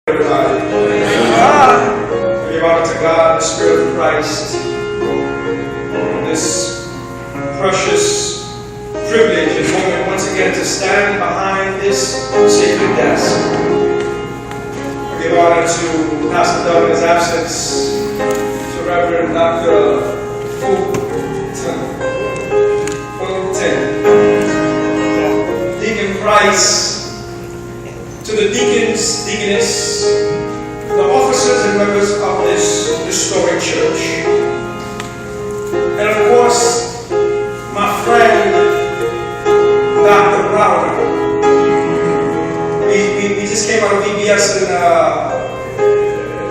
Everybody. Give honor to God, the Spirit of Christ. This precious privilege and moment once again to stand behind this sacred desk. I give honor to Pastor Doug in his absence, to Reverend Dr. Fulton, Deacon Price, to the deacons, deaconess, the officers and members of this historic church. And of course, my friend, Dr. Browner. We just came out of VBS in the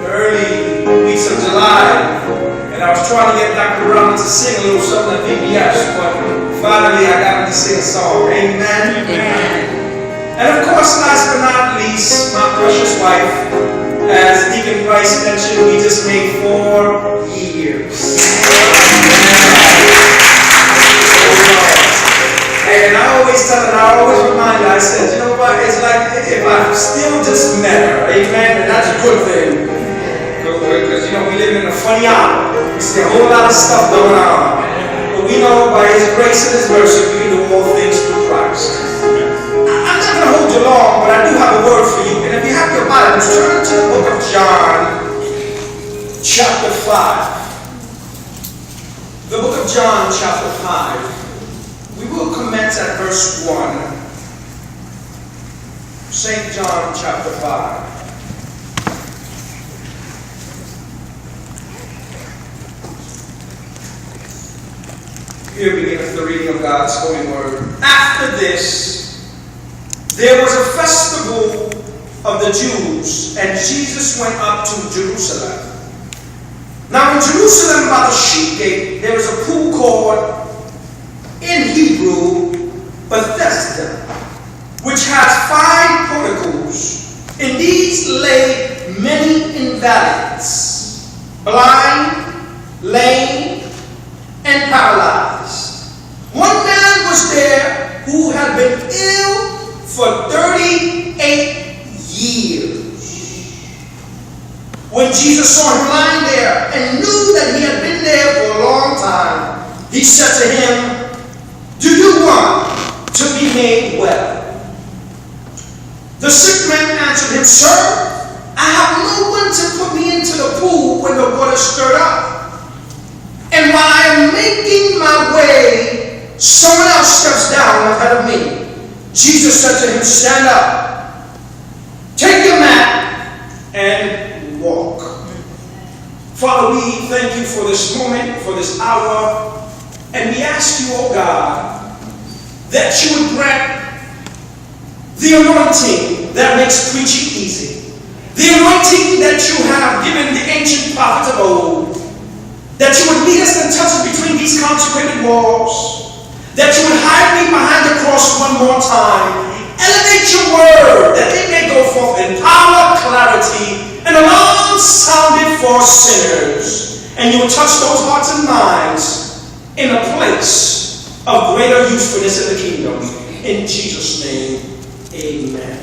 early weeks of July, and I was trying to get Dr. Browner to sing a little something at VBS, but finally I got him to sing a song. Amen? Amen. And of course, last but not least, my precious wife, as Deacon Price mentioned, we just made 4 years. And I always tell her, I always remind her, I said, you know what, it's like if I still just met her, amen, and that's a good thing. Because, you know, we live in a funny hour. We see a whole lot of stuff going on. But we know by His grace and His mercy, we can do all things through Christ. I'm not going to hold you long, but I do have a word for you. And if you have your Bibles, turn to the book of John, chapter 5. The book of John, chapter 5. We will commence at verse 1. St. John, chapter 5. Here begins the reading of God's holy word. After this, there was a festival of the Jews, and Jesus went up to Jerusalem. Now in Jerusalem by the sheep gate, there is a pool called, in Hebrew, Bethesda, which has 5 porticos. In these lay many invalids, blind, lame, and paralyzed. One man was there who had been ill for 38 years. When Jesus saw him lying there and knew that he had been there for a long time, he said to him, "Do you want to be made well?" The sick man answered him, "Sir, I have no one to put me into the pool when the water is stirred up. And while I am making my way, someone else steps down ahead of me." Jesus said to him, "Stand up, take your mat, and walk." Father, we thank you for this moment, for this hour, and we ask you, oh God, that you would grant the anointing that makes preaching easy, the anointing that you have given the ancient prophets of old, that you would lead us and touch us between these consecrated walls, that you would hide me behind the cross one more time. Elevate your word, that it may go forth in power, clarity, and alarm sounded for sinners. And you would touch those hearts and minds in a place of greater usefulness in the kingdom. In Jesus' name, amen.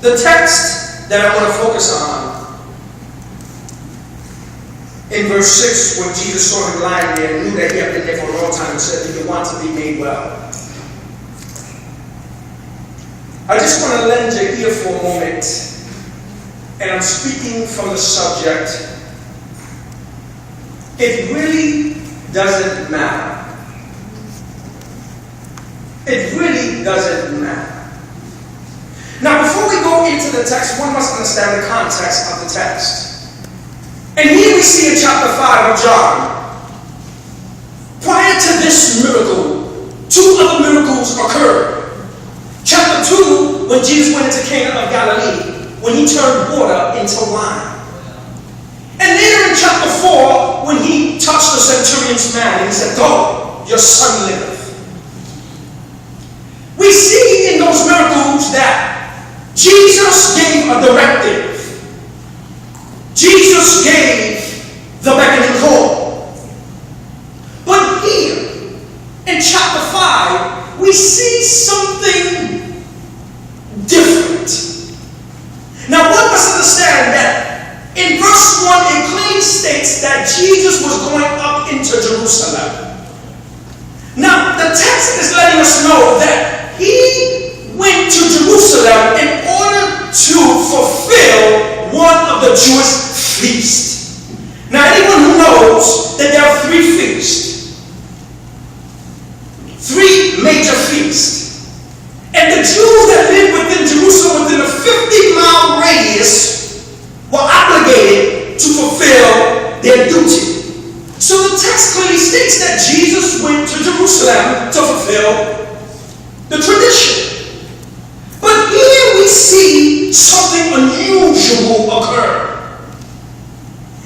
The text that I want to focus on, in verse 6, when Jesus saw him lying there and knew that he had been there for a long time, and said, "Do you want to be made well?" I just want to lend your ear for a moment, and I'm speaking from the subject, it really doesn't matter. It really doesn't matter. Now, before we go into the text, one must understand the context of the text. And here we see in chapter 5 of John, prior to this miracle, 2 other miracles occurred. Chapter 2, when Jesus went into Cana of Galilee, when he turned water into wine. And later in chapter 4, when he touched the centurion's man and he said, "Go, your son liveth." We see in those miracles that Jesus gave a directive. Jesus gave the beckoning call. But here, in chapter 5, we see something different. 1, it clearly states that Jesus was going up into Jerusalem. Now, the text is letting us know that he went to Jerusalem in order to fulfill one of the Jewish feasts. Now, anyone who knows that there are 3 feasts, 3 major feasts, and the Jews that lived within Jerusalem within a 50-mile radius were obligated to fulfill their duty. So the text clearly states that Jesus went to Jerusalem to fulfill the tradition. But here we see something unusual occur.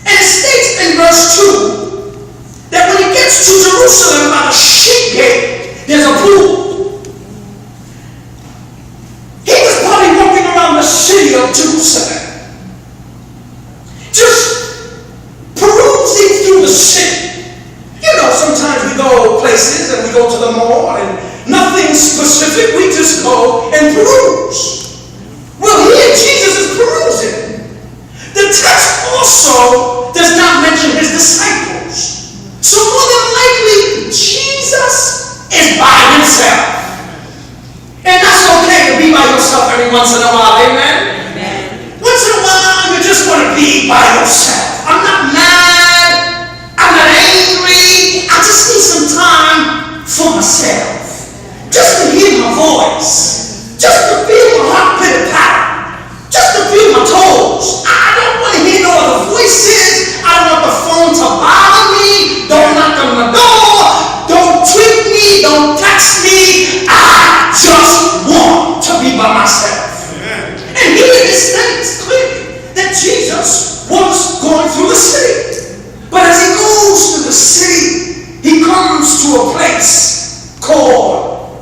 And it states in verse 2 that when he gets to Jerusalem by the sheep gate, there's a pool. He was probably walking around the city of Jerusalem, just perusing through the city. You know, sometimes we go places and we go to the mall and nothing specific, we just go and peruse. Well, here Jesus is perusing. The text also does not mention his disciples. So more than likely, Jesus is by himself. And that's okay to be by yourself every once in a while, amen? Amen. Once in a while, you just want to be by yourself. I'm not mad. I'm not angry. I just need some time for myself. Just to hear my voice. Just to feel my heart pitter-patter. Just to feel my toes. I don't want to hear no other voices. I don't want the phone to bother me. Don't knock on my door. Don't tweet me. Don't text me. I just want to be by myself. And here it states clearly that Jesus was going through the city. But as he goes through the city, he comes to a place called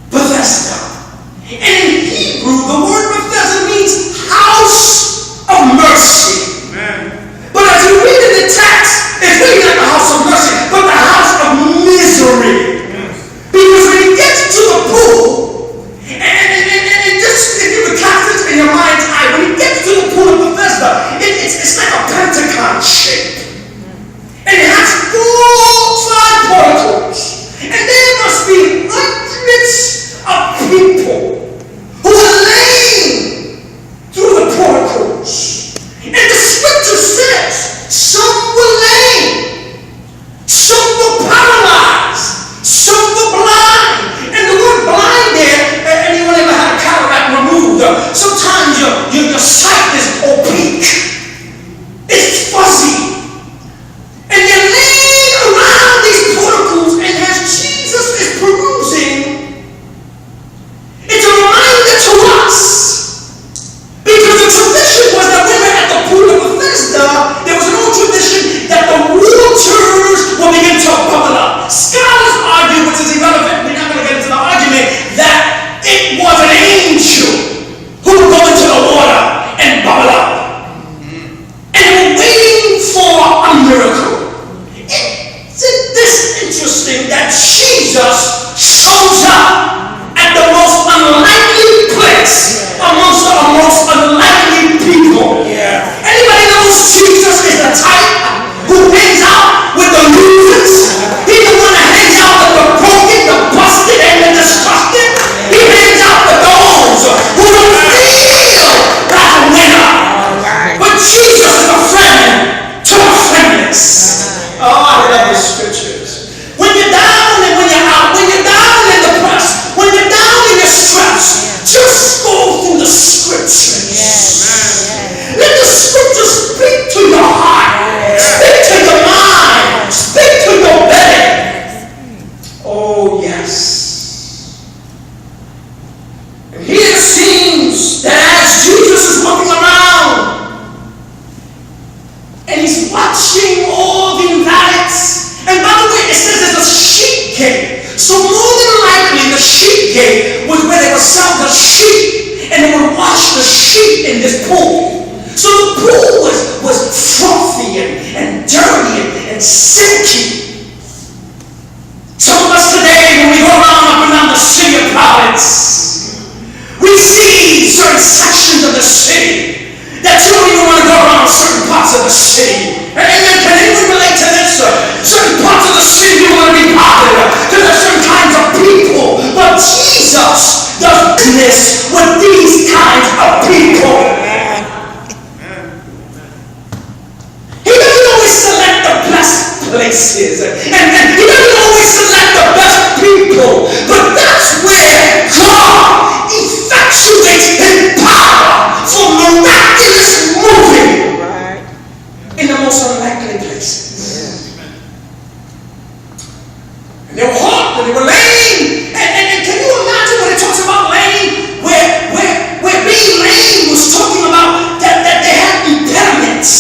Bethesda. And in Hebrew, the word Bethesda means house of mercy. But as you read in the text, it's really not the house of mercy, but the house of misery. Because when he gets to the pool, and just if you would cast this in your mind's eye, when he gets to the pool of Bethesda, it's like a pentagon shape. And it has 5 porticos. And there must be hundreds of people who are laying through the porticos. And the scripture says some were lame, some were paralyzed, some were blind. And the word blind there, anyone ever had a cataract removed? Sometimes your sight is opaque. It's fuzzy. And they're laying around these porticos, and as Jesus is perusing, it's a reminder to us. Because the tradition was that when we're at the pool of Bethesda, there was an old tradition that the waters will begin to bubble up. Scholars argue, which is irrelevant, we're not going to get into the argument, that it was an angel who would go into the water and bubble up. And they were waiting for a miracle. Isn't this interesting that Jesus shows up at the most unlikely place amongst the most unlikely people? Anybody knows Jesus is the type who hangs out with the losers? He's the one that hangs out with the broken, the busted, and the disgusted. He hangs out with those who don't feel like a winner. But Jesus is a friend to the friendless. Oh, I love the scriptures. When you're down and when you're out, when you're down and depressed, when you're down and you're stressed, just go through the scriptures. Let the scriptures speak to your heart, speak to your mind, speak to your belly. Oh, yes. And here it seems that as Jesus is walking around, and he's watching all the invalids. And by the way, it says there's a sheep gate. So more than likely, the sheep gate was where they would sell the sheep, and they would wash the sheep in this pool. So the pool was frothy and dirty and silky. Some of us today, when we go around up and down the city of Providence, we see certain sections of the city that you don't even want to go around certain parts parts of the city. Amen. Can anyone relate to this? Certain parts of the city you want to be popular because there's certain kinds of people. But Jesus does business with these kinds of people. He doesn't always select the best places. And he doesn't always select the best people. But that's where God effectuates his power for miraculous moving in the most unlikely places. And they were hot, and they were lame. And can you imagine when it talks about lame? Where being lame was talking about that they had impediments.